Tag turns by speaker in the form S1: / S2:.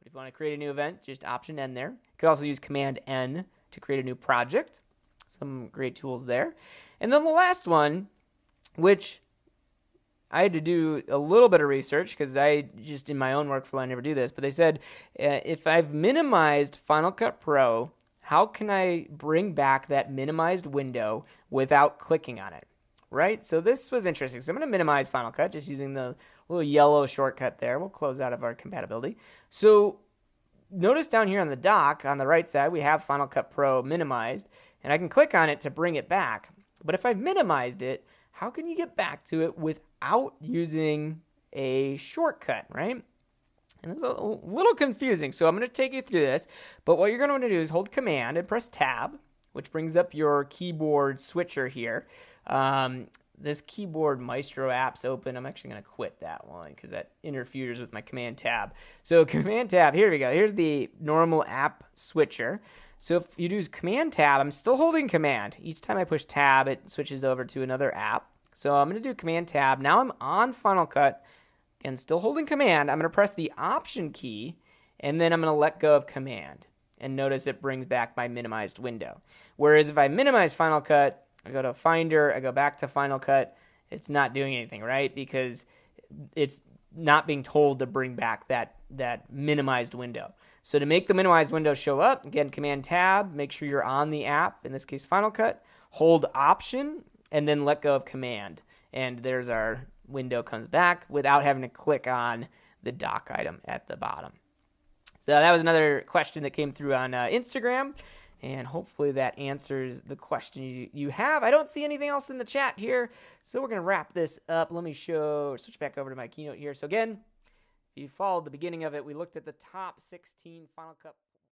S1: If you want to create a new event, just Option N there. You could also use Command N to create a new project. Some great tools there. And then the last one, which I had to do a little bit of research because I just in my own workflow I never do this, but they said if I've minimized Final Cut Pro, how can I bring back that minimized window without clicking on it, right? So this was interesting. So I'm going to minimize Final Cut just using the little yellow shortcut there. We'll close out of our compatibility. So notice down here on the dock on the right side we have Final Cut Pro minimized, and I can click on it to bring it back. But if I've minimized it, how can you get back to it without using a shortcut, right? And it's a little confusing, so I'm going to take you through this. But what you're going to want to do is hold Command and press Tab, which brings up your keyboard switcher here. This keyboard Maestro app's open. I'm actually going to quit that one because that interferes with my Command Tab. So Command Tab, here we go. Here's the normal app switcher. So if you do Command Tab, I'm still holding Command. Each time I push Tab, it switches over to another app. So I'm going to do Command Tab. Now I'm on Final Cut and still holding Command. I'm going to press the Option key, and then I'm going to let go of Command. And notice it brings back my minimized window. Whereas if I minimize Final Cut, I go to Finder, I go back to Final Cut, it's not doing anything, right? Because it's not being told to bring back that minimized window. So to make the minimized window show up, again, Command Tab, make sure you're on the app, in this case Final Cut, hold Option, and then let go of Command. And there's our window comes back without having to click on the dock item at the bottom. So that was another question that came through on Instagram, and hopefully that answers the question you have. I don't see anything else in the chat here, so we're going to wrap this up. Let me switch back over to my keynote here. So again, if you followed the beginning of it, we looked at the top 16 Final Cut